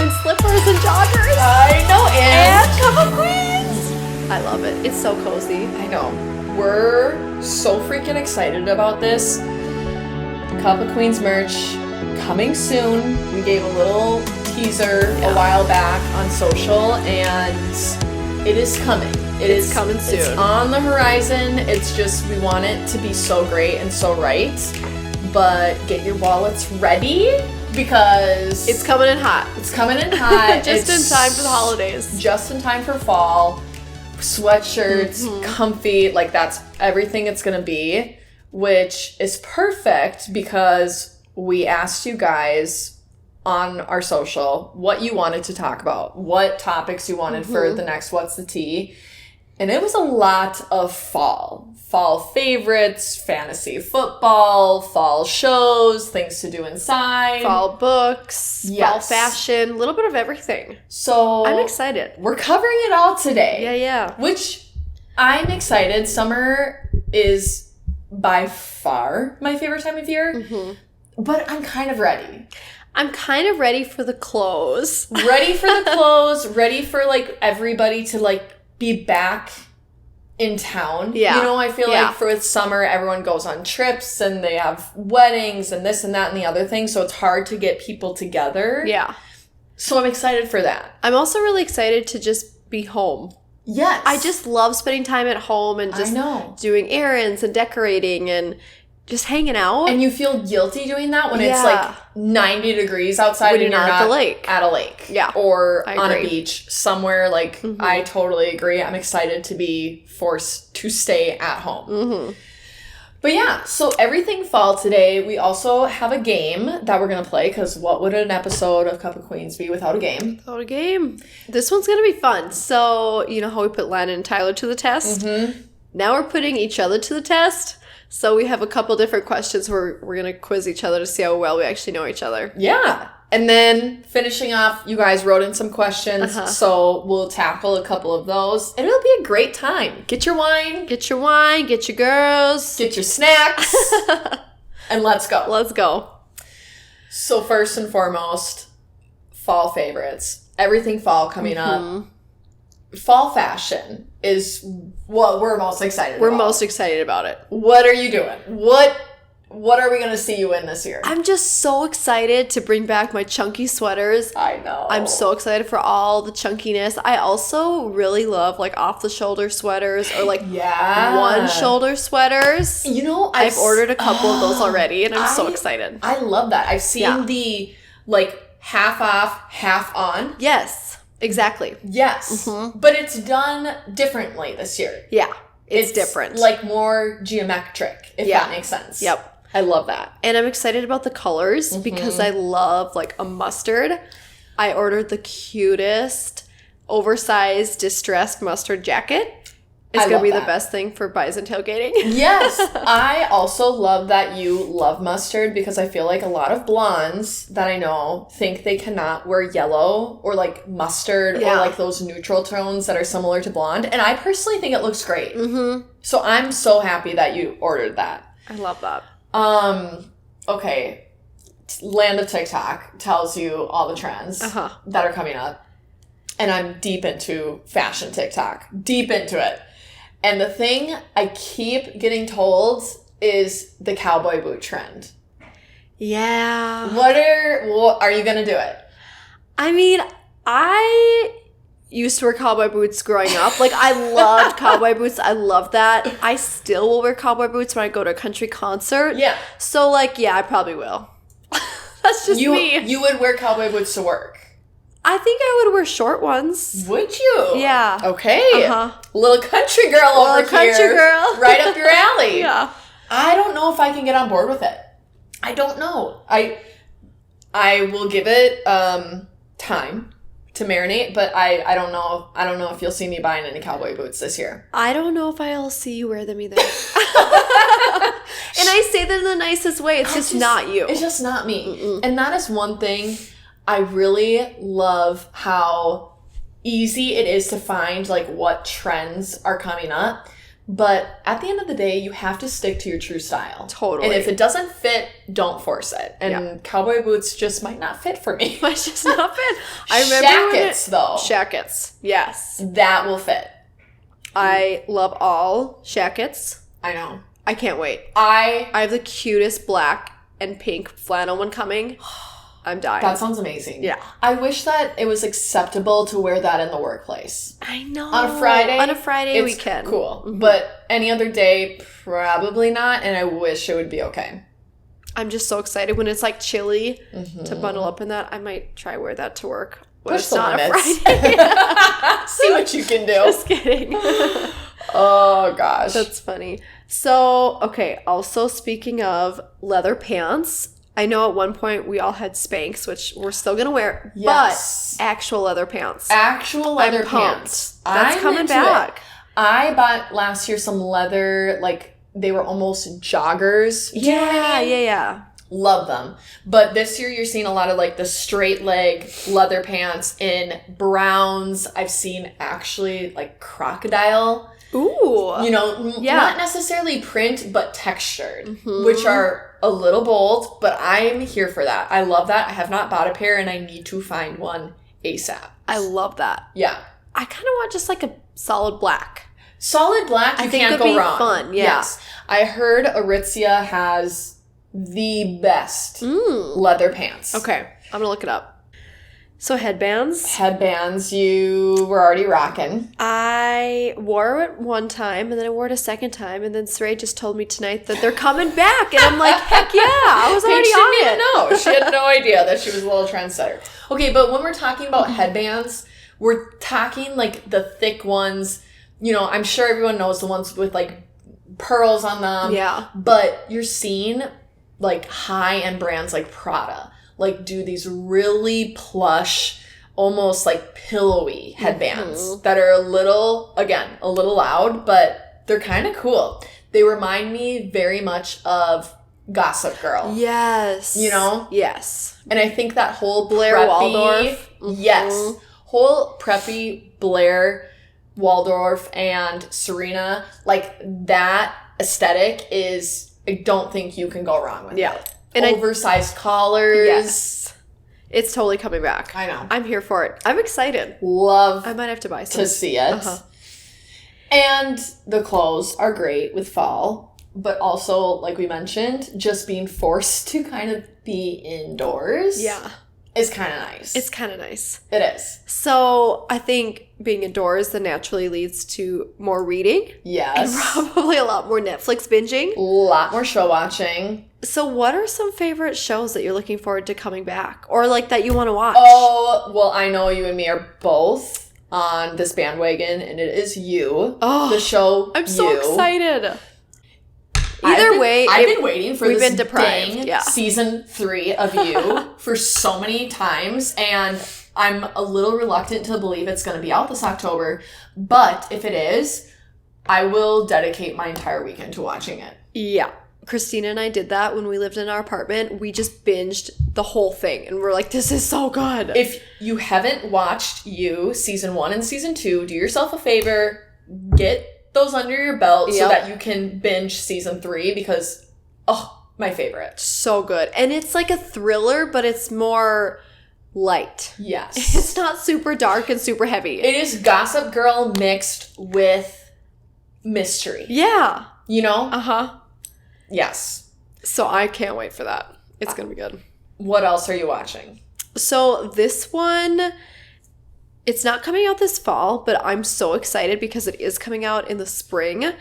in slippers and joggers. I know, And Cup of Queens. I love it. It's so cozy. I know. We're so freaking excited about this. Cup of Queens merch coming soon. We gave a little teaser a while back on social, and it is coming. It's coming soon. It's on the horizon. It's just, we want it to be so great and so right. But get your wallets ready because It's coming in hot. It's coming in hot. Just in time for the holidays. Just in time for fall. Sweatshirts, comfy, like that's everything it's gonna be, which is perfect because we asked you guys on our social what you wanted to talk about, what topics you wanted for the next What's the Tea. And it was a lot of fall favorites, fantasy football, fall shows, things to do inside, Fall books, fall fashion, a little bit of everything. So I'm excited. We're covering it all today. Yeah. Which I'm excited. Summer is by far my favorite time of year, but I'm kind of ready. I'm kind of ready for the clothes. Ready for the clothes, ready for like everybody to like be back in town. Yeah. You know, I feel like for summer, everyone goes on trips and they have weddings and this and that and the other thing. So it's hard to get people together. Yeah. So I'm excited for that. I'm also really excited to just be home. Yes. I just love spending time at home and just doing errands and decorating and just hanging out. And you feel guilty doing that when it's like 90 degrees outside when and you're not at the lake. At a lake. Yeah. Or on a beach somewhere. Like, I totally agree. I'm excited to be forced to stay at home. But yeah, so everything fall today. We also have a game that we're going to play because what would an episode of Cup of Queens be without a game? Without a game. This one's going to be fun. So, you know how we put Landon and Tyler to the test? Now we're putting each other to the test. So we have a couple different questions where we're going to quiz each other to see how well we actually know each other. Yeah. And then finishing off, you guys wrote in some questions, so we'll tackle a couple of those. And it'll be a great time. Get your wine. Get your wine. Get your girls. Get your snacks. And let's go. Let's go. So first and foremost, fall favorites. Everything fall coming up. Fall fashion is what we're most excited about. We're most excited about it. What are you doing? What are we going to see you in this year? I'm just so excited to bring back my chunky sweaters. I know. I'm so excited for all the chunkiness. I also really love like off-the-shoulder sweaters or like one-shoulder sweaters. You know, I've ordered a couple of those already and I'm so excited. I love that. I've seen the like half off, half on. Yes. Exactly. Yes. But it's done differently this year. Yeah. It's different. Like more geometric, if that makes sense. Yep. I love that. And I'm excited about the colors because I love like a mustard. I ordered the cutest oversized distressed mustard jacket. It's going to be the best thing for bison tailgating. Yes. I also love that you love mustard because I feel like a lot of blondes that I know think they cannot wear yellow or like mustard or like those neutral tones that are similar to blonde. And I personally think it looks great. So I'm so happy that you ordered that. I love that. Okay. Land of TikTok tells you all the trends that are coming up. And I'm deep into fashion TikTok. Deep into it. And the thing I keep getting told is the cowboy boot trend. Yeah. What are you going to do it? I mean, I used to wear cowboy boots growing up. Like, I loved cowboy boots. I love that. I still will wear cowboy boots when I go to a country concert. Yeah. So, like, yeah, I probably will. That's just me. You would wear cowboy boots to work? I think I would wear short ones. Would you? Yeah. Okay. Little country girl over here. Country girl. Right up your alley. Yeah. I don't know if I can get on board with it. I don't know. I will give it time to marinate, but I don't know. I don't know if you'll see me buying any cowboy boots this year. I don't know if I'll see you wear them either. And I say that in the nicest way. It's just not you. It's just not me. And that is one thing I really love, how easy it is to find like what trends are coming up. But at the end of the day, you have to stick to your true style. Totally. And if it doesn't fit, don't force it. And cowboy boots just might not fit for me. Might just not fit. I remember Shackets, though. Shackets. Yes. That will fit. I love all shackets. I know. I can't wait. I have the cutest black and pink flannel one coming. I'm dying. That sounds amazing. Yeah. I wish that it was acceptable to wear that in the workplace. I know. On a Friday, we can. Cool. Mm-hmm. But any other day, probably not. And I wish it would be okay. I'm just so excited when it's like chilly to bundle up in that. I might try wear that to work. When Push it's the not limits. a Friday. See what you can do. Just kidding. Oh, gosh. That's funny. So, okay. Also, speaking of leather pants, I know at one point we all had Spanx, which we're still going to wear. Yes. But actual leather pants. Actual leather I'm pumped. pants. That's I'm coming into back. It. I bought last year some leather, like, they were almost joggers. Do you know what I mean? Yeah. Love them. But this year you're seeing a lot of like the straight leg leather pants in browns. I've seen actually like crocodile. Ooh. You know, not necessarily print, but textured, which are a little bold, but I'm here for that. I love that. I have not bought a pair and I need to find one ASAP. I love that. Yeah. I kind of want just like a solid black. Solid black, you can't go wrong. Fun, yeah. Yes. I heard Aritzia has the best leather pants. Okay, I'm gonna look it up. So headbands. Headbands you were already rocking. I wore it one time, and then I wore it a second time, and then Saray just told me tonight that they're coming back, and I'm like, heck yeah, I was already on it. She didn't know. She had no idea that she was a little trendsetter. Okay, but when we're talking about headbands, we're talking like the thick ones. You know, I'm sure everyone knows the ones with like pearls on them. Yeah. But you're seeing like high-end brands like Prada, like do these really plush, almost like pillowy headbands that are a little loud, but they're kind of cool. They remind me very much of Gossip Girl. Yes. You know? Yes. And I think that whole Blair preppy, Waldorf. Yes. Whole preppy Blair Waldorf and Serena, like that aesthetic is, I don't think you can go wrong with it. And oversized collars. Yes. It's totally coming back. I know. I'm here for it. I'm excited. I might have to buy some. To see it. And the clothes are great with fall, but also, like we mentioned, just being forced to kind of be indoors. Yeah. Is kind of nice. It's kind of nice. It is. So I think being indoors then naturally leads to more reading. Yes. And probably a lot more Netflix binging. A lot more show watching. So what are some favorite shows that you're looking forward to coming back? Or like that you want to watch? Oh, well, I know you and me are both on this bandwagon, and it is You. Oh, the show I'm so excited. I've been waiting for this deprived. dang season 3 of You for so many times, and I'm a little reluctant to believe it's going to be out this October, but if it is, I will dedicate my entire weekend to watching it. Yeah. Christina and I did that when we lived in our apartment. We just binged the whole thing, and we're like, this is so good. If you haven't watched You, season 1 and season 2, do yourself a favor, get those under your belt so that you can binge season 3 because, my favorite. So good. And it's like a thriller, but it's more light. Yes. It's not super dark and super heavy. It is Gossip Girl mixed with mystery. Yeah. You know? Uh-huh. Yes. So I can't wait for that. It's going to be good. What else are you watching? So this one, it's not coming out this fall, but I'm so excited because it is coming out in the spring.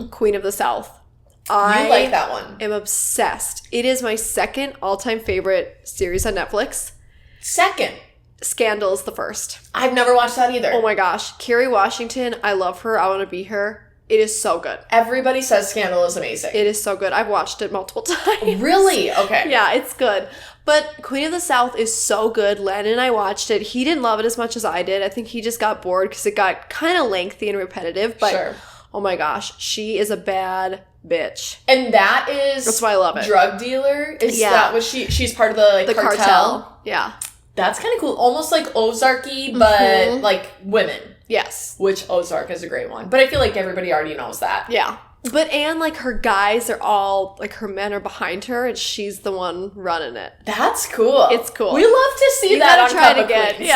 Queen of the South. You like that one. I'm obsessed. It is my second all-time favorite series on Netflix. Second. Scandal is the first. I've never watched that either. Oh my gosh. Kerry Washington, I love her. I want to be her. It is so good. Everybody says Scandal is amazing. It is so good. I've watched it multiple times. Really? Okay. Yeah, it's good. But Queen of the South is so good. Landon and I watched it. He didn't love it as much as I did. I think he just got bored because it got kind of lengthy and repetitive. But oh my gosh, she is a bad bitch. And that's why I love it. Drug dealer? Is that what she's part of the cartel? Yeah. That's kind of cool. Almost like Ozarky, but like women. Yes. Which Ozark is a great one. But I feel like everybody already knows that. Yeah. But and like her guys are all like her men are behind her and she's the one running it. That's cool. It's cool. We love to see you that on try Cup it of again. Queens.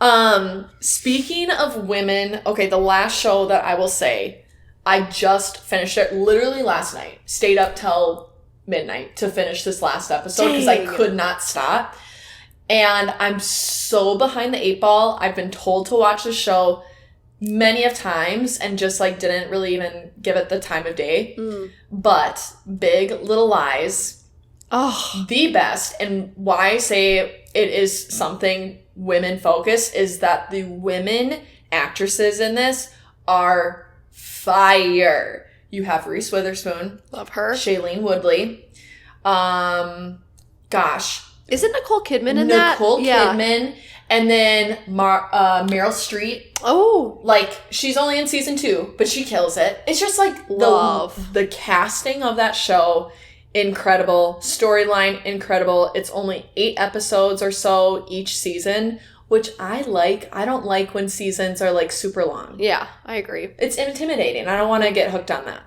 Yeah. Speaking of women, okay, the last show that I will say, I just finished it literally last night. Stayed up till midnight to finish this last episode because I could not stop. And I'm so behind the 8 ball. I've been told to watch the show many of times and just like didn't really even give it the time of day. But Big Little Lies, the best. And why I say it is something women focused is that the women actresses in this are fire. You have Reese Witherspoon, Love her. Shailene Woodley, isn't Nicole Kidman in that? Nicole Kidman, and then Meryl Streep. Oh. Like, she's only in season 2, but she kills it. It's just like the casting of that show, incredible. Storyline, incredible. It's only 8 episodes or so each season, which I like. I don't like when seasons are like super long. Yeah, I agree. It's intimidating. I don't want to get hooked on that.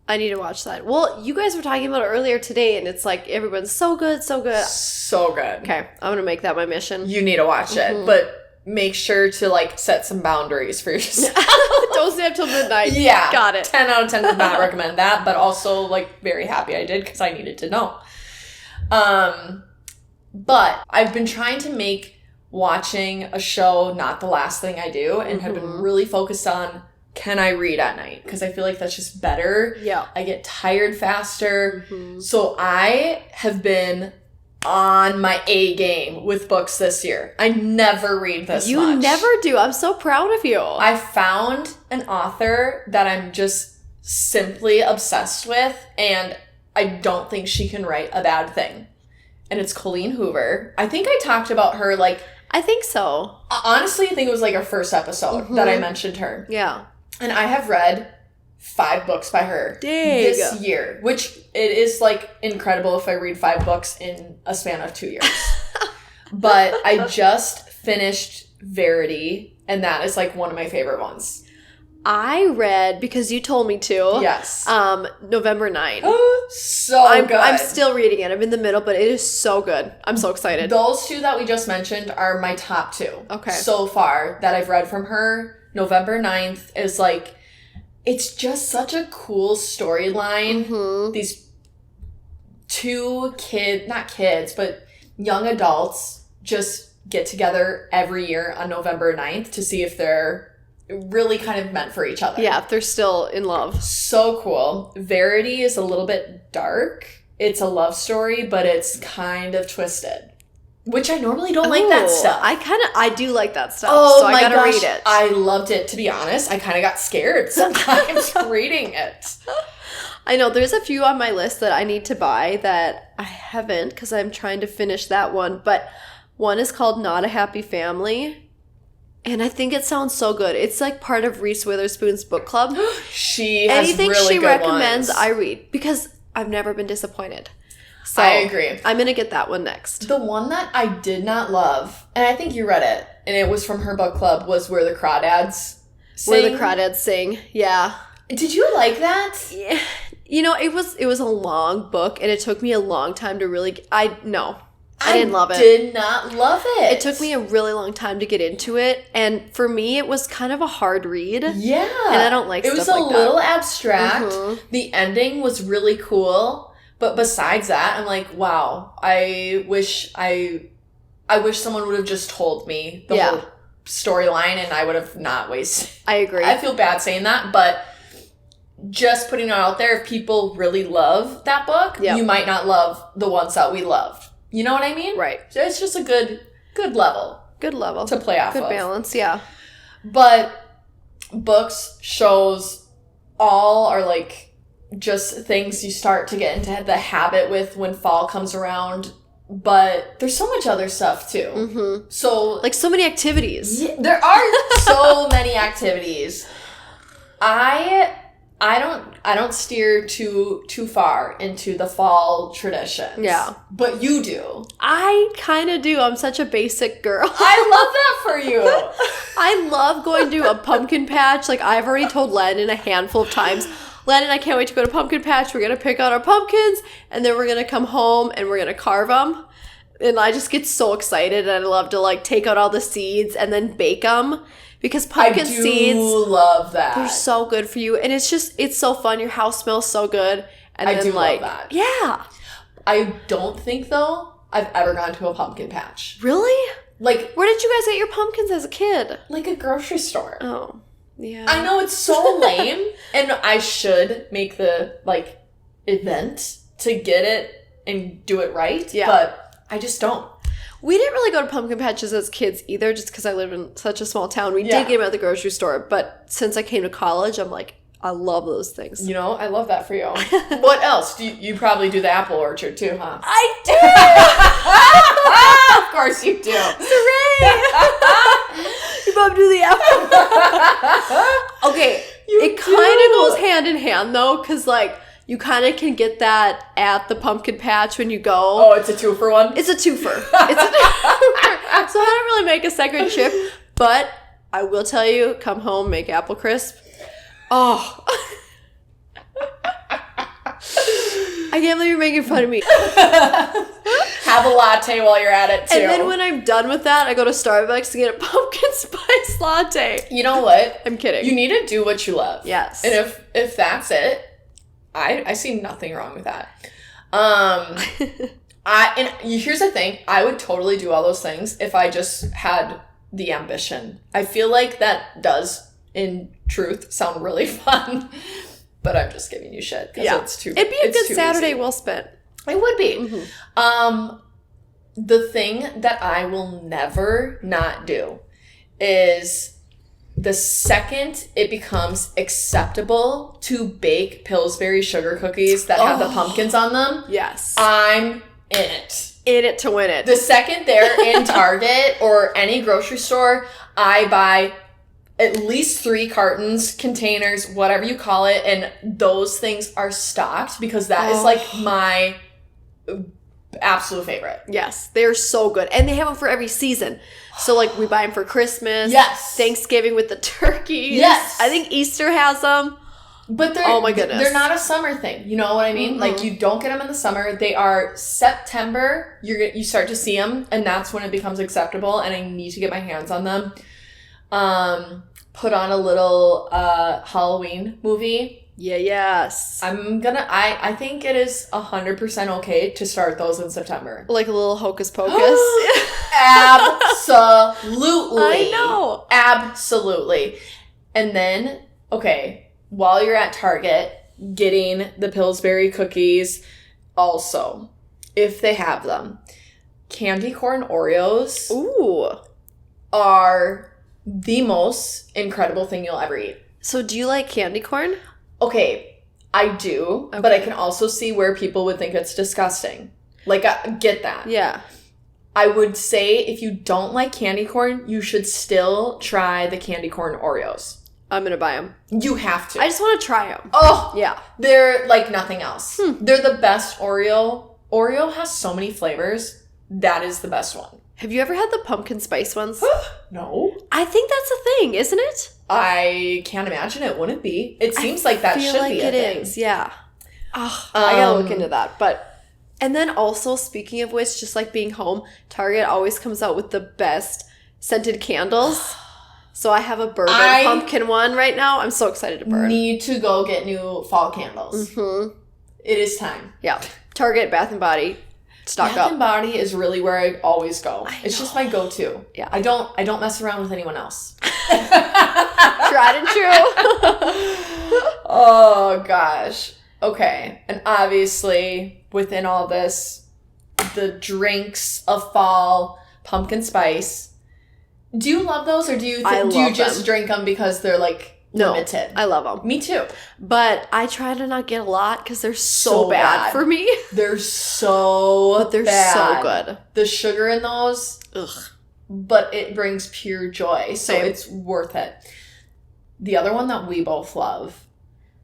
I need to watch that. Well, you guys were talking about it earlier today, and it's like everyone's so good, so good. So good. Okay, I'm gonna make that my mission. You need to watch it, but make sure to like set some boundaries for yourself. Don't stay up till midnight. Yeah. Got it. 10 out of 10 would not recommend that, but also like very happy I did because I needed to know. But I've been trying to make watching a show not the last thing I do and have been really focused on, can I read at night? Because I feel like that's just better. Yeah. I get tired faster. So I have been on my A game with books this year. I never read this much. You never do. I'm so proud of you. I found an author that I'm just simply obsessed with, and I don't think she can write a bad thing. And it's Colleen Hoover. I think I talked about her like... I think so. Honestly, I think it was like our first episode that I mentioned her. Yeah. And I have read 5 books by her this year, which it is like incredible if I read 5 books in a span of 2 years. But I just finished Verity, and that is like one of my favorite ones. I read, because you told me to. Yes. November 9. So good. I'm still reading it. I'm in the middle, but it is so good. I'm so excited. Those 2 that we just mentioned are my top 2. Okay. So far that I've read from her. November 9th is like, it's just such a cool storyline. These 2 not kids, but young adults just get together every year on November 9th to see if they're really kind of meant for each other. Yeah, if they're still in love. So cool. Verity is a little bit dark. It's a love story, but it's kind of twisted. Which I normally don't like that stuff. I do like that stuff. Oh, so I gotta read it. I loved it. To be honest, I kind of got scared sometimes reading it. I know there's a few on my list that I need to buy that I haven't because I'm trying to finish that one. But one is called Not a Happy Family. And I think it sounds so good. It's like part of Reese Witherspoon's book club. She has Anything really she good recommends, ones. I read because I've never been disappointed. So I agree. I'm going to get that one next. The one that I did not love, and I think you read it, and it was from her book club, was Where the Crawdads Sing. Where the Crawdads Sing. Yeah. Did you like that? Yeah. You know, it was a long book, and it took me a long time to really... I didn't love it. I did not love it. It took me a really long time to get into it, and for me, it was kind of a hard read. Yeah. And I don't like stuff like that. It was a little abstract. The ending was really cool. But besides that, I'm like, wow, I wish someone would have just told me the whole storyline and I would have not wasted. I agree. I feel bad saying that, but just putting it out there, if people really love that book, you might not love the ones that we loved. You know what I mean? Right. So it's just a good level. Good level. To play off of. Good balance, yeah. But books, shows, all are like... just things you start to get into the habit with when fall comes around. But there's so much other stuff too. So like so many activities. Yeah, there are so many activities. I I don't steer too far into the fall traditions. Yeah. But you do. I kind of do. I'm such a basic girl. I love that for you. I love going to a pumpkin patch. Like, I've already told Landon a handful of times, Landon, I can't wait to go to pumpkin patch. We're going to pick out our pumpkins, and then we're going to come home, and we're going to carve them. And I just get so excited, and I love to, like, take out all the seeds and then bake them. Because pumpkin seeds, love that. They're so good for you. And it's so fun. Your house smells so good. And I then, do like, love that. Yeah. I don't think, though, I've ever gone to a pumpkin patch. Really? Like, where did you guys get your pumpkins as a kid? Like a grocery store. Oh, yeah. I know, it's so lame. And I should make the, like, event to get it and do it right. Yeah. But I just don't. We didn't really go to pumpkin patches as kids either, just because I live in such a small town. We did get them at the grocery store, but since I came to college, I'm like, I love those things. You know, I love that for you. What else? You probably do the apple orchard too, huh? I do! Of course you do. Hooray! You both do the apple. Okay, it kind of goes hand in hand, though, because, like, you kind of can get that at the pumpkin patch when you go. Oh, it's a 2-for-1? It's a twofer. So I don't really make a second trip, but I will tell you, come home, make apple crisp. Oh. I can't believe you're making fun of me. Have a latte while you're at it, too. And then when I'm done with that, I go to Starbucks to get a pumpkin spice latte. You know what? I'm kidding. You need to do what you love. Yes. And if that's it, I see nothing wrong with that. Here's the thing. I would totally do all those things if I just had the ambition. I feel like that does, in truth, sound really fun. But I'm just giving you shit. Yeah. It'd be a good Saturday well spent. It would be. Mm-hmm. The thing that I will never not do is the second it becomes acceptable to bake Pillsbury sugar cookies that have the pumpkins on them. Yes. I'm in it. In it to win it. The second they're in Target or any grocery store, I buy at least 3 cartons, containers, whatever you call it, and those things are stocked because that is like my absolute favorite. Yes, they're so good. And they have them for every season. So, like, we buy them for Christmas. Yes. Thanksgiving with the turkeys. Yes. I think Easter has them. But oh my goodness, they're not a summer thing. You know what I mean? Mm-hmm. Like, you don't get them in the summer. They are September. You start to see them, and that's when it becomes acceptable, and I need to get my hands on them. Put on a little Halloween movie. Yeah, yes. I think it is 100% okay to start those in September. Like a little hocus pocus. Absolutely. I know. Absolutely. And then, okay, while you're at Target getting the Pillsbury cookies, also, if they have them, candy corn Oreos are the most incredible thing you'll ever eat. So do you like candy corn? Okay, I do, but I can also see where people would think it's disgusting. Like, I get that. Yeah. I would say if you don't like candy corn, you should still try the candy corn Oreos. I'm going to buy them. You have to. I just want to try them. Oh, yeah. They're like nothing else. They're the best Oreo. Oreo has so many flavors. That is the best one. Have you ever had the pumpkin spice ones? No. I think that's a thing, isn't it? I can't imagine it wouldn't be. It seems like that should be a thing. It is, yeah. Oh, I gotta look into that. And then also, speaking of which, just like being home, Target always comes out with the best scented candles. So I have a bourbon pumpkin one right now. I'm so excited to burn. Need to go get new fall candles. Mm-hmm. It is time. Yeah. Target, Bath & Body. Stock up. Bath & Body is really where I always go. It's just my go-to. Yeah. I don't mess around with anyone else. Tried and true. Oh, gosh. Okay. And obviously, within all this, the drinks of fall, pumpkin spice. Do you love those, or do you just drink them because they're, like, limited? I love them. Me too. But I try to not get a lot because they're so bad for me. They're so But they're bad. so good. The sugar in those, but it brings pure joy, so Same. it's worth it. The other one that we both love,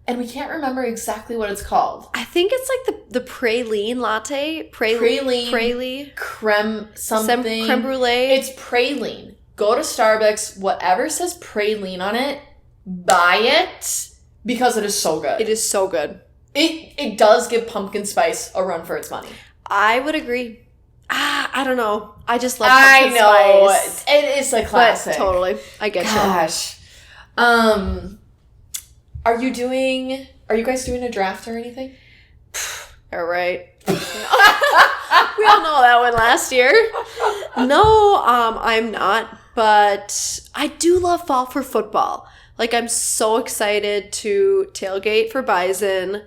and we can't remember exactly what it's called. I think it's like the praline latte. Praline. Creme something. Creme brulee. It's praline. Go to Starbucks, whatever says praline on it, buy it because it is so good. It is so good. It does give pumpkin spice a run for its money. I would agree. I don't know. I just love pumpkin spice. It is a classic. But totally. I get you. Gosh. Are you guys doing a draft or anything? All right. We all know that one last year. No, I'm not. But I do love fall for football. Like, I'm so excited to tailgate for Bison.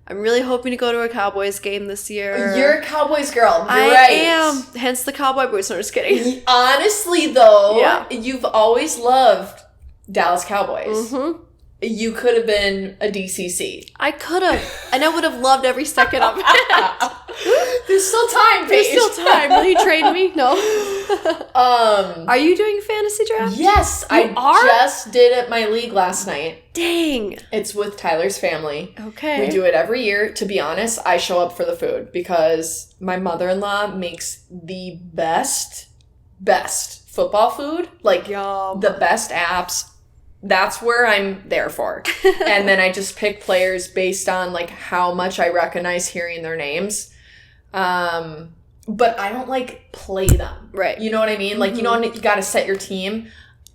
I'm really hoping to go to a Cowboys game this year. You're a Cowboys girl. I Right. am. Hence the Cowboy Boys. No, just kidding. Honestly, though, Yeah. you've always loved Dallas Cowboys. Mm-hmm. You could have been a DCC. I could have. And I would have loved every second of it. There's still time, There's Paige. still time. Will you trade me? No. Um, Are you doing fantasy draft? yes, I are? just did it my league last night. Dang. It's with Tyler's family. Okay. We do it every year. To be honest, I show up for the food because my mother-in-law makes the best football food. Like, Yum. the best apps. That's where I'm there for. And then I just pick players based on, like, how much I recognize hearing their names. But I don't, like, play them. Right. You know what I mean? Like, you know, you got to set your team.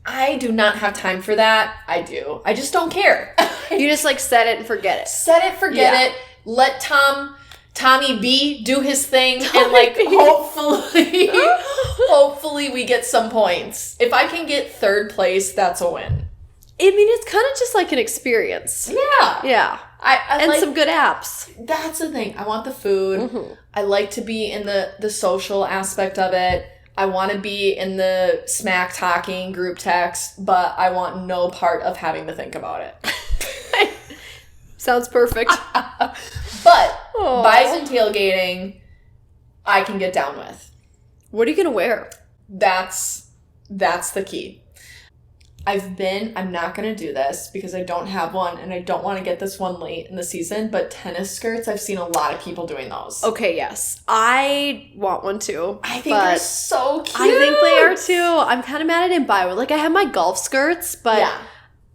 I do not have time for that. I do. I just don't care. You just, like, set it and forget it. Set it, forget Yeah. it. Let Tommy B do his thing, and Tommy like B. hopefully we get some points. If I can get third place, that's a win. I mean, it's kind of just like an experience. Yeah. Yeah. I And like, some good apps. that's the thing. I want the food. Mhm. I like to be in the social aspect of it. I want to be in the smack talking group text, but I want no part of having to think about it. Sounds perfect. But Aw. Bison tailgating, I can get down with. What are you going to wear? That's the key. I'm not going to do this because I don't have one and I don't want to get this one late in the season, but tennis skirts, I've seen a lot of people doing those. Okay, yes. I want one too. I think they're so cute. I think they are too. I'm kind of mad I didn't buy one. Like, I have my golf skirts, but yeah,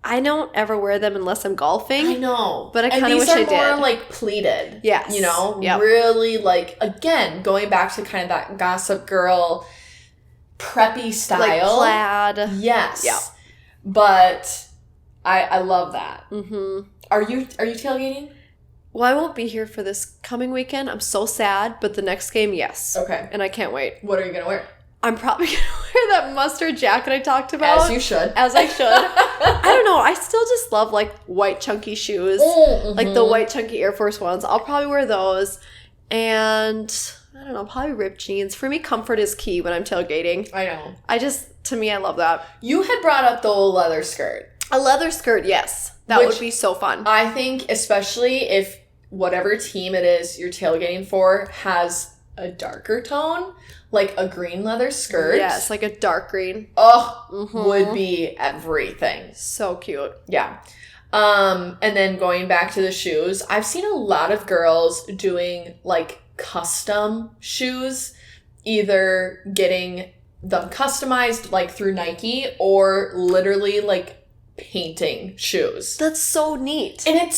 I don't ever wear them unless I'm golfing. I know. But I And kind of these wish I are more did. like pleated. Yes. You know? Yep. Really, like, again, going back to kind of that Gossip Girl preppy style. Like plaid. Yes. Yeah. But I love that. Mm-hmm. Are you tailgating? Well, I won't be here for this coming weekend. I'm so sad, but the next game, yes. Okay. And I can't wait. What are you going to wear? I'm probably going to wear that mustard jacket I talked about. As you should. As I should. I don't know. I still just love, like, white chunky shoes. Mm-hmm. Like the white chunky Air Force Ones. I'll probably wear those. And, I don't know, probably ripped jeans. For me, comfort is key when I'm tailgating. I know. To me, I love that. You had brought up the old leather skirt. A leather skirt, yes. That Which would be so fun. I think, especially if whatever team it is you're tailgating for has a darker tone, like a green leather skirt. Yes, like a dark green. Would be everything. So cute. Yeah. And then going back to the shoes, I've seen a lot of girls doing like custom shoes, either getting them customized like through Nike or literally like painting shoes. That's so neat. And it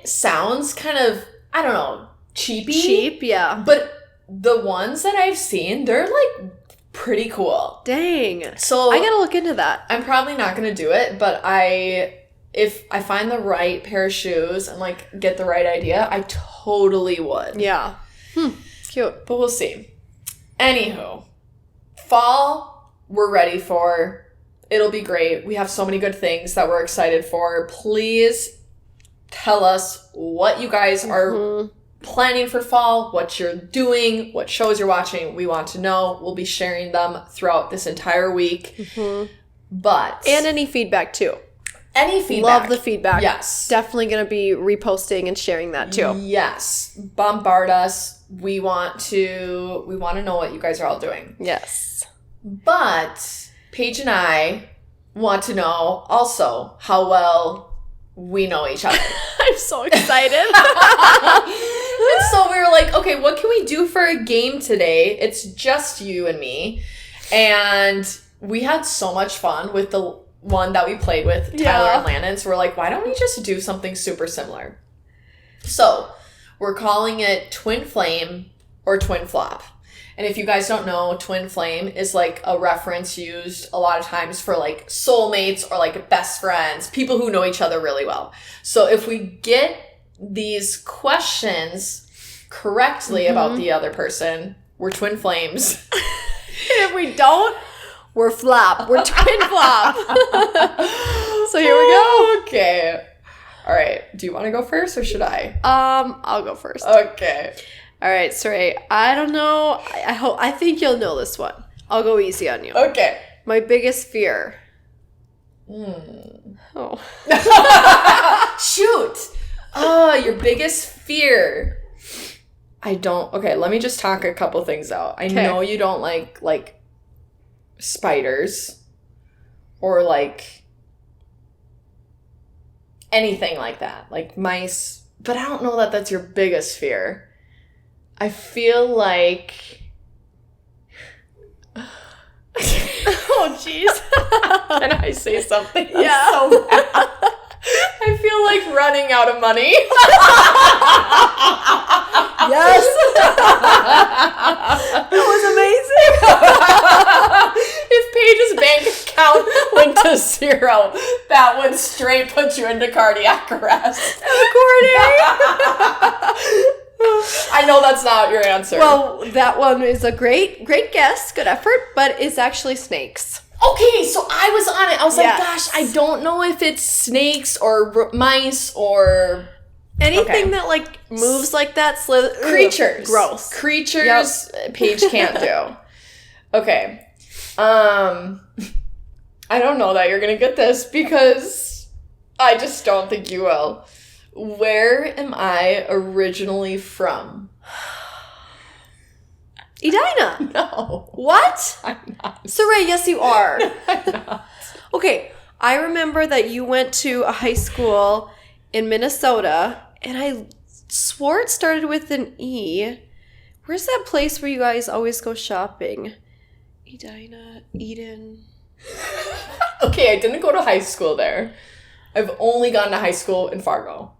sounds kind of, I don't know, cheapy. Cheap, yeah. But the ones that I've seen, they're like pretty cool. Dang. So I gotta look into that. I'm probably not gonna do it, but if I find the right pair of shoes and like get the right idea, I totally would. Yeah. Cute. But we'll see. Anywho, fall we're ready for. It'll be great. We have so many good things that we're excited for. Please tell us what you guys are planning for fall, what you're doing, what shows you're watching. We want to know. We'll be sharing them throughout this entire week. But And any feedback too. any feedback. Love the feedback. Yes. Definitely gonna be reposting and sharing that too. Yes. Bombard us. We want to know what you guys are all doing. Yes. But Paige and I want to know also how well we know each other. I'm so excited. And so we were like, okay, what can we do for a game today? It's just you and me. And we had so much fun with the one that we played with, Tyler and Landon. So we're like, why don't we just do something super similar? So we're calling it Twin Flame or Twin Flop. And if you guys don't know, twin flame is like a reference used a lot of times for like soulmates or like best friends, people who know each other really well. So if we get these questions correctly about the other person, we're twin flames. And if we don't, we're flop. We're twin flop. So here we go. Okay. All right. Do you want to go first or should I? I'll go first. Okay. All right, Saray. I don't know. I think you'll know this one. I'll go easy on you. Okay. My biggest fear. Oh. Shoot. Oh, your biggest fear. I don't. Okay, let me just talk a couple things out. I know you don't like spiders or like anything like that, like mice. But I don't know that that's your biggest fear. I feel like... Oh, jeez. Can I say something? Yeah. So bad. I feel like running out of money. Yes. That was amazing. If Paige's bank account went to zero, that would straight put you into cardiac arrest. I know that's not your answer. Well, that one is a great guess, good effort, but it's actually snakes. Okay, so I was on it. I was like, gosh, I don't know if it's snakes or mice or... Anything that, like, moves like that. Creatures. Gross. Creatures, Paige can't do. Okay. I don't know that you're going to get this because I just don't think you will. Where am I originally from? Edina. No. What? I'm not. Saray, yes you are. I'm not. Okay, I remember that you went to a high school in Minnesota, and I swore it started with an E. Where's that place where you guys always go shopping? Edina, Eden. Okay, I didn't go to high school there. I've only gone to high school in Fargo.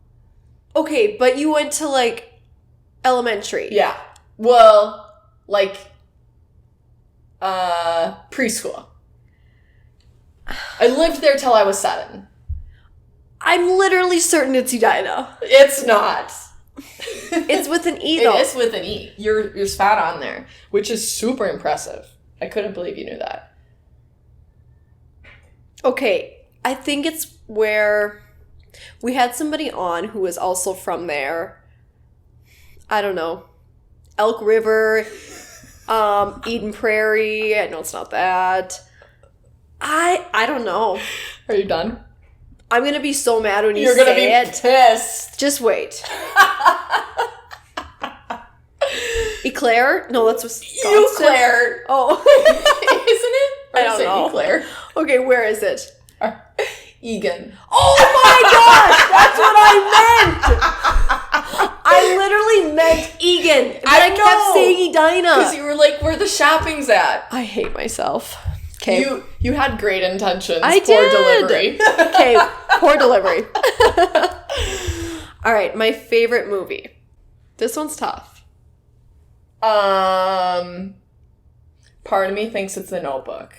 Okay, but you went to, like, elementary. Yeah. Well, like, preschool. I lived there till I was 7. I'm literally certain it's Edina. It's not. It's with an E, though. It is with an E. You're spot on there, which is super impressive. I couldn't believe you knew that. Okay, I think it's where we had somebody on who was also from there. I don't know. Elk River, Eden Prairie. I know it's not that. I don't know. Are you done? I'm going to be so mad when You're say gonna be it. pissed. Just wait. Eclair? No, that's Wisconsin. Eau Claire. Oh. Isn't it? Or I don't know. Eau Claire? Okay, where is it? Egan. Oh my gosh! That's what I meant! I literally meant Egan. But I kept saying Edina. Because you were like, where the shopping's at. I hate myself. Okay. You had great intentions. I Poor did. delivery. Okay, poor delivery. All right, my favorite movie. This one's tough. Part of me thinks it's The Notebook.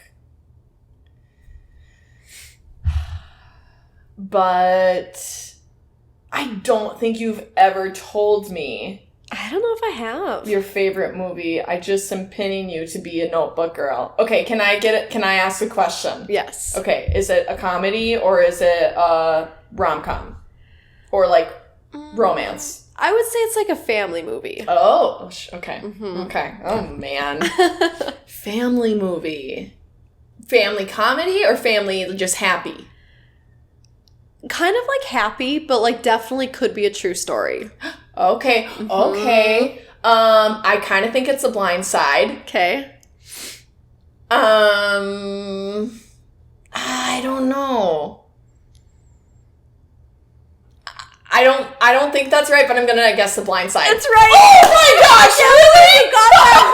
But I don't think you've ever told me I don't know if I have. your favorite movie. I just am pinning you to be a Notebook girl. Okay, can I get it? Can I ask a question? Yes. Okay, is it a comedy or is it a rom-com? Or like romance? I would say it's like a family movie. Oh, okay. Mm-hmm. Okay. Oh, man. Family movie. Family comedy or family just happy? Kind of like happy, but like definitely could be a true story. Okay. Mm-hmm. Okay. I kind of think it's The Blind Side. Okay. I don't know. I don't think that's right, but I'm gonna guess The Blind Side. It's right. Oh my gosh! Really? You got that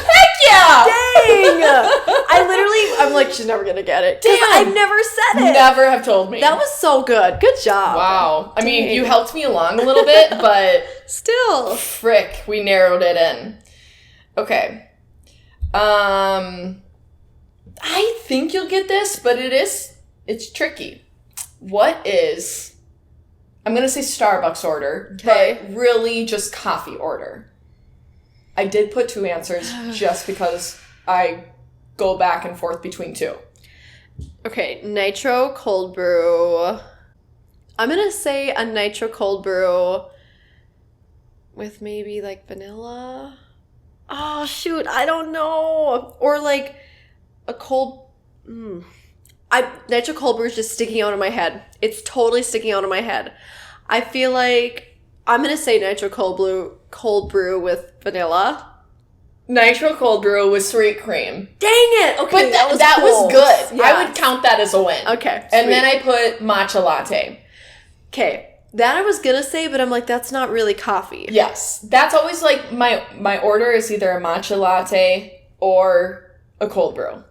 Heck yeah! Dang! I'm like, she's never gonna get it. Damn. I've never said it. Never have told me. That was so good. Good job. Wow. I mean, you helped me along a little bit, but still, frick, we narrowed it in. Okay. I think you'll get this, but it's tricky. What is, I'm going to say Starbucks order, but really just coffee order. I did put 2 answers just because I go back and forth between 2. Okay, nitro cold brew. I'm going to say a nitro cold brew with maybe like vanilla. Oh, shoot, I don't know. Or like a cold... nitro cold brew is just sticking out of my head. It's totally sticking out of my head. I feel like I'm going to say nitro cold brew with vanilla. Nitro cold brew with sweet cream. Dang it! Okay, but that was good. Yeah. I would count that as a win. Okay, sweet. And then I put matcha latte. Okay, that I was going to say, but I'm like, that's not really coffee. Yes. That's always like my order is either a matcha latte or a cold brew.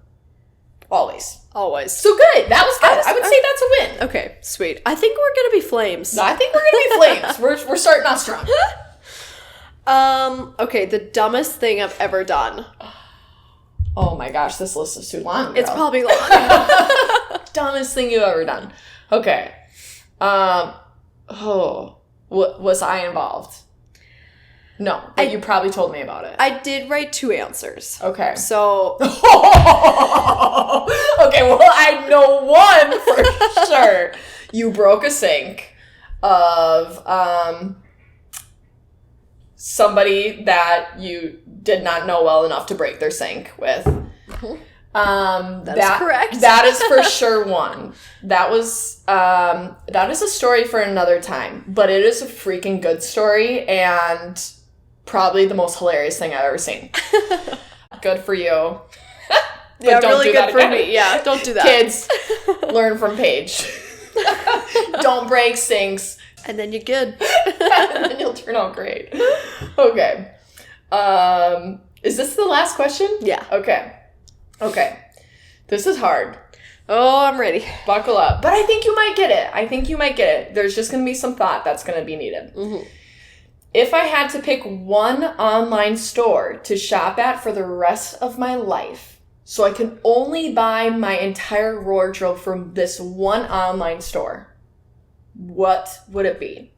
Always. So good. That was good. I would say that's a win. Okay, sweet. I think we're going to be flames. No, I think we're going to be flames. We're starting off strong. Okay, the dumbest thing I've ever done. Oh my gosh, this list is too long, girl. It's probably long. Dumbest thing you've ever done. Okay. Was I involved? No, but you probably told me about it. I did write 2 answers. Okay. So. Okay, well, I know one for sure. You broke a sink of somebody that you did not know well enough to break their sink with. That's correct. That is for sure one. That is a story for another time, but it is a freaking good story and probably the most hilarious thing I've ever seen. Good for you. But yeah, don't really do good that for again. me. Yeah, don't do that. Kids, learn from Paige. Don't break sinks. And then you're good. And then you'll turn out great. Okay. Is this the last question? Yeah. Okay. This is hard. Oh, I'm ready. Buckle up. But I think you might get it. There's just going to be some thought that's going to be needed. Mm-hmm. If I had to pick one online store to shop at for the rest of my life, so I can only buy my entire wardrobe from this one online store, what would it be?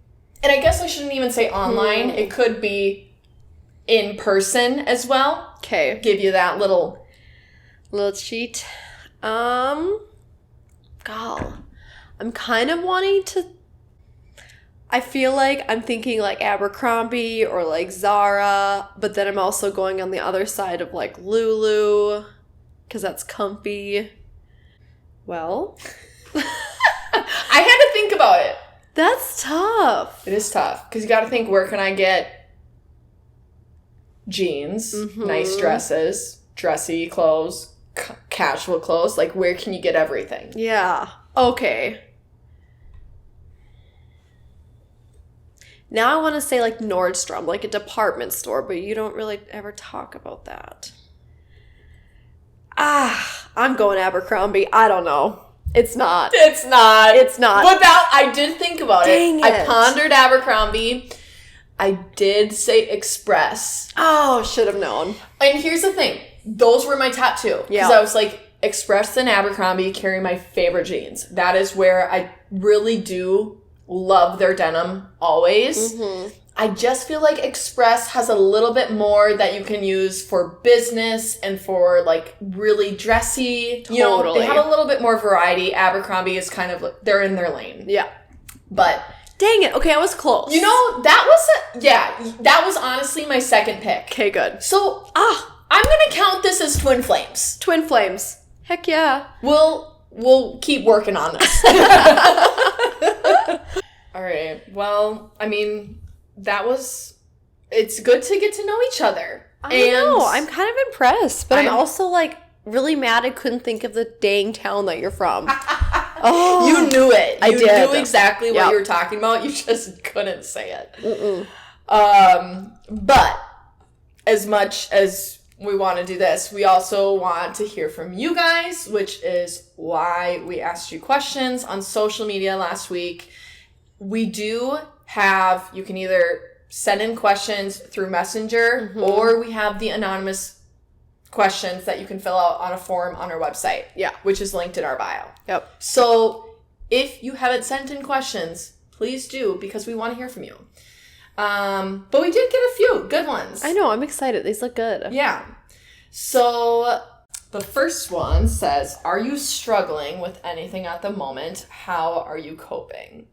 And I guess I shouldn't even say online. It could be in person as well. Okay. Give you that little cheat. I'm kind of wanting to. I feel like I'm thinking like Abercrombie or like Zara, but then I'm also going on the other side of like Lulu, because that's comfy. Well, I had to think about it. That's tough. It is tough because you got to think, where can I get jeans, nice dresses, dressy clothes, casual clothes? Like, where can you get everything? Yeah. Okay. Now I want to say like Nordstrom, like a department store, but you don't really ever talk about that. I'm going Abercrombie. I don't know. It's not. It's not. But that, I did think about Dang it. I pondered Abercrombie. I did say Express. Oh, should have known. And here's the thing. Those were my top 2. Because Yeah. I was like, Express and Abercrombie carry my favorite jeans. That is where I really do love their denim always. I just feel like Express has a little bit more that you can use for business and for like really dressy. You know, they have a little bit more variety. Abercrombie is kind of, they're in their lane. Yeah. But dang it. Okay, I was close. you know, that was honestly my second pick. Okay, good. So, I'm going to count this as Twin Flames. Twin Flames. Heck yeah. We'll keep working on this. All right. Well, I mean, it's good to get to know each other. I know. I'm kind of impressed, but I'm also like really mad I couldn't think of the dang town that you're from. Oh, you knew it. I you did. knew exactly what Yep. you were talking about. You just couldn't say it. Mm-mm. But as much as we want to do this, we also want to hear from you guys, which is why we asked you questions on social media last week. We do have, you can either send in questions through Messenger, or we have the anonymous questions that you can fill out on a form on our website. Yeah. Which is linked in our bio. Yep. So if you haven't sent in questions, please do, because we want to hear from you. But we did get a few good ones. I know. I'm excited. These look good. Yeah. So the first one says, are you struggling with anything at the moment? How are you coping?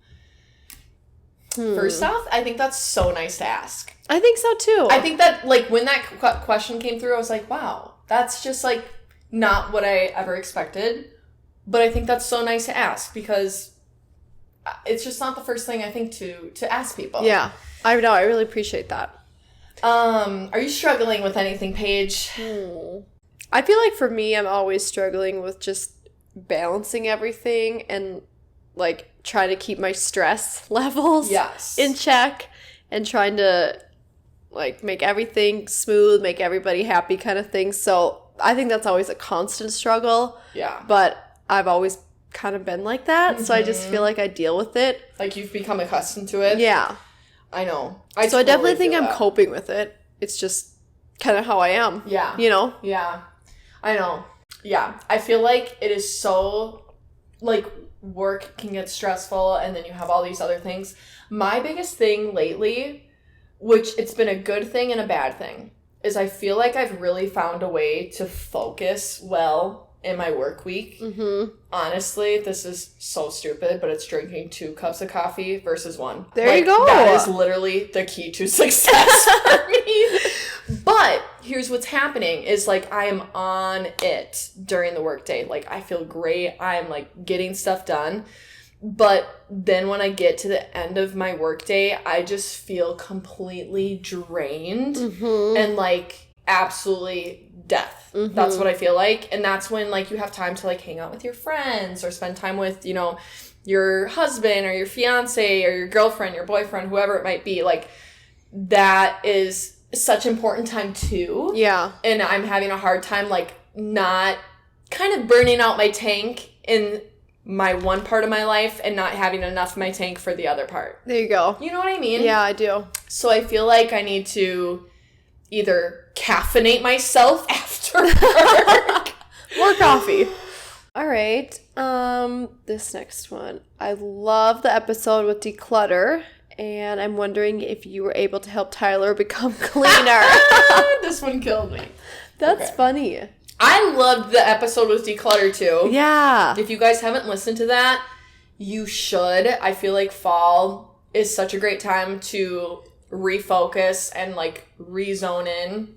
First off, I think that's so nice to ask. I think so too. I think that, like, when that question came through, I was like, wow, that's just, like, not what I ever expected. But I think that's so nice to ask, because it's just not the first thing I think to ask people. Yeah. I know. I really appreciate that. Are you struggling with anything, Paige? I feel like for me, I'm always struggling with just balancing everything and, like, trying to keep my stress levels in check and trying to, like, make everything smooth, make everybody happy kind of thing. So I think that's always a constant struggle. Yeah. But I've always kind of been like that. So I just feel like I deal with it. Like, you've become accustomed to it? Yeah. I know. I definitely think I'm coping with it. It's just kind of how I am. Yeah. You know? Yeah. I know. Yeah. I feel like it is so, like, work can get stressful and then you have all these other things. My biggest thing lately, which it's been a good thing and a bad thing, is I feel like I've really found a way to focus well in my work week. Honestly, this is so stupid, but it's drinking 2 cups of coffee versus 1. There you go. That is literally the key to success for me. But here's what's happening is, like, I am on it during the workday. Like, I feel great. I'm, like, getting stuff done. But then when I get to the end of my workday, I just feel completely drained and, like, absolutely death. That's what I feel like. And that's when, like, you have time to, like, hang out with your friends or spend time with, you know, your husband or your fiance or your girlfriend, your boyfriend, whoever it might be. Like, that is such important time too. Yeah. And I'm having a hard time, like, not kind of burning out my tank in my one part of my life and not having enough of my tank for the other part. There you go. You know what I mean? Yeah, I do. So I feel like I need to either caffeinate myself after work. More coffee. All right. This next one. I love the episode with declutter, and I'm wondering if you were able to help Tyler become cleaner. This one killed me. That's funny. I loved the episode with declutter too. Yeah. If you guys haven't listened to that, you should. I feel like fall is such a great time to refocus and, like, rezone in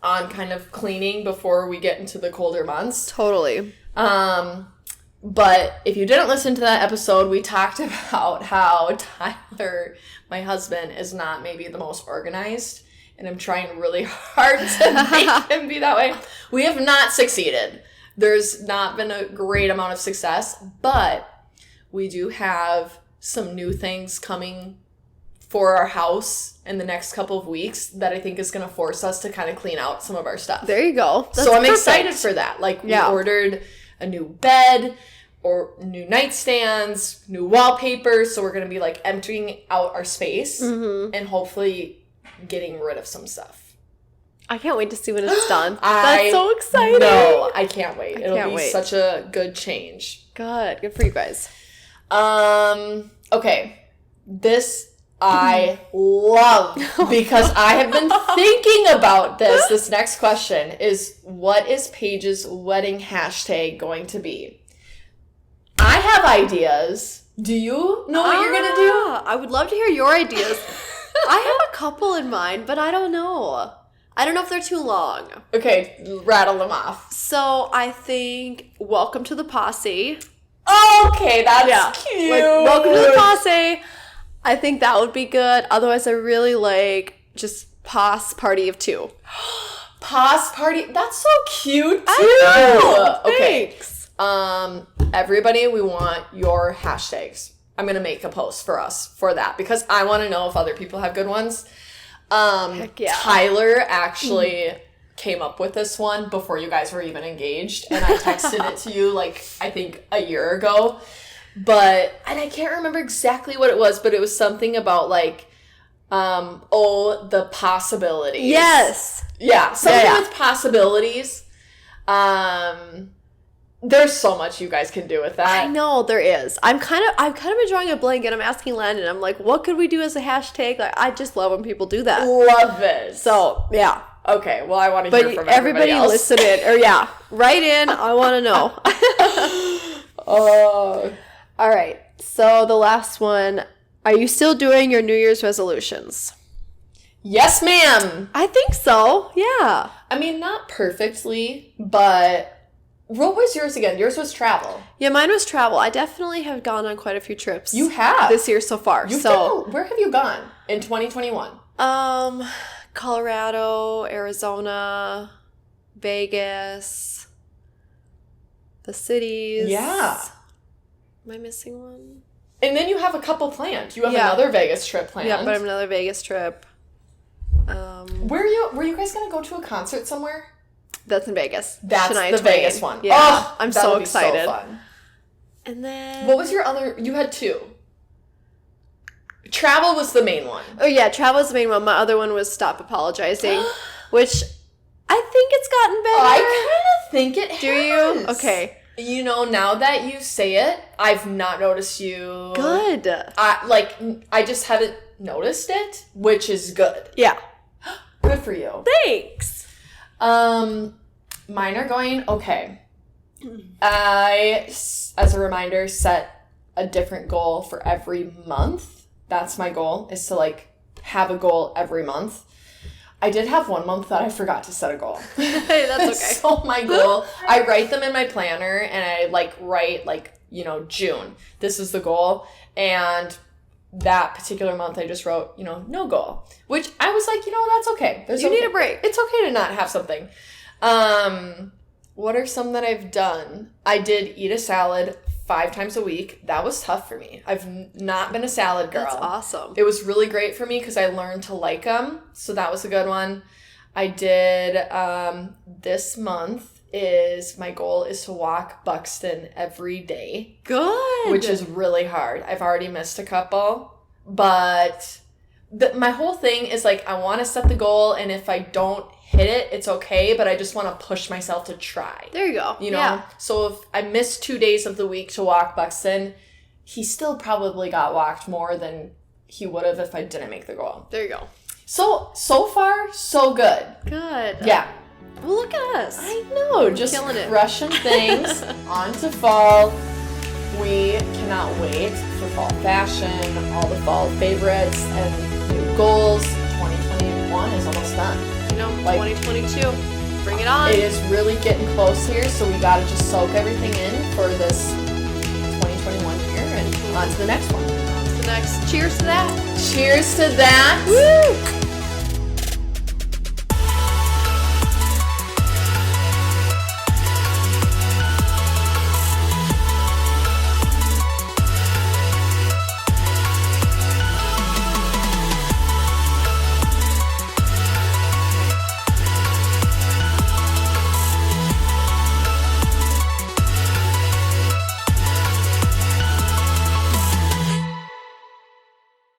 on kind of cleaning before we get into the colder months. Totally. But if you didn't listen to that episode, we talked about how Tyler, my husband, is not maybe the most organized, and I'm trying really hard to make him be that way. We have not succeeded. There's not been a great amount of success, but we do have some new things coming for our house in the next couple of weeks that I think is going to force us to kind of clean out some of our stuff. There you go. That's so I'm perfect. excited for that. Like, we ordered a new bed or new nightstands, new wallpaper. So we're going to be, like, emptying out our space and hopefully getting rid of some stuff. I can't wait to see when it's done. That's so exciting. No, I can't wait. It'll be wait. such a good change. Good for you guys. Okay. This I love because I have been thinking about this. This next question is, what is Paige's wedding hashtag going to be? I have ideas. Do you know what you're going to do? I would love to hear your ideas. I have a couple in mind, but I don't know. I don't know if they're too long. Okay, rattle them off. So I think welcome to the posse. Okay, that's cute. Like, welcome to the posse. I think that would be good. Otherwise, I really like just Pos Party of 2. Pos Party. That's so cute, too. I know. Okay. Thanks. everybody, we want your hashtags. I'm going to make a post for us for that because I want to know if other people have good ones. Heck yeah. Tyler actually came up with this one before you guys were even engaged, and I texted it to you, like, I think a year ago. And I can't remember exactly what it was, but it was something about, like, the possibilities. Yes. Yeah, something with possibilities. There's so much you guys can do with that. I know there is. I've kind of been drawing a blank, and I'm asking Landon. I'm like, what could we do as a hashtag? Like, I just love when people do that. Love it. So yeah. Okay. Well, I want to hear from everybody else. Listen in, or write in. I want to know. All right. So the last one. Are you still doing your New Year's resolutions? Yes, ma'am. I think so. Yeah. I mean, not perfectly, but. What was yours again? Yours was travel. Yeah, mine was travel. I definitely have gone on quite a few trips. You have? This year so far. Where have you gone in 2021? Colorado, Arizona, Vegas, the cities. Yeah. Am I missing one? And then you have a couple planned. You have another Vegas trip planned. Yeah, but I have another Vegas trip. Were you guys going to go to a concert somewhere? That's in Vegas. That's Shania the Twain. Vegas one. Yeah. Oh, I'm so excited. So fun. And then... What was your other... You had two. Travel was the main one. Oh, yeah. Travel was the main one. My other one was Stop Apologizing, which I think it's gotten better. I kind of think it has. Do you? Okay. You know, now that you say it, I've not noticed you... Good. I just haven't noticed it, which is good. Yeah. Good for you. Thanks. Mine are going okay. I, as a reminder, set a different goal for every month. That's my goal, is to, like, have a goal every month. I did have one month that I forgot to set a goal. Hey, that's okay. So my goal, I write them in my planner, and I, write, June. This is the goal. And that particular month, I just wrote, no goal. Which I was like, that's okay. You need a break. It's okay to not have something. What are some that I've done? I did eat a salad 5 times a week. That was tough for me. I've not been a salad girl. That's awesome. It was really great for me because I learned to like them. So that was a good one. I did, this month my goal is to walk Buxton every day. Good. Which is really hard. I've already missed a couple. But my whole thing is, like, I want to set the goal, and if I don't hit it, it's okay, but I just want to push myself to try. There you go. Yeah. So if I missed 2 days of the week to walk Buxton, he still probably got walked more than he would have if I didn't make the goal. There you go. So far, so good. Good. Yeah. Well, look at us. I know, just killing it. crushing things. On to fall. We cannot wait for fall fashion, all the fall favorites, and new goals. 2021 is almost done. 2022. Bring it on. It is really getting close here, so we gotta just soak everything in for this 2021 year, and on to the next one. On to the next. Cheers to that. Cheers to that. Woo!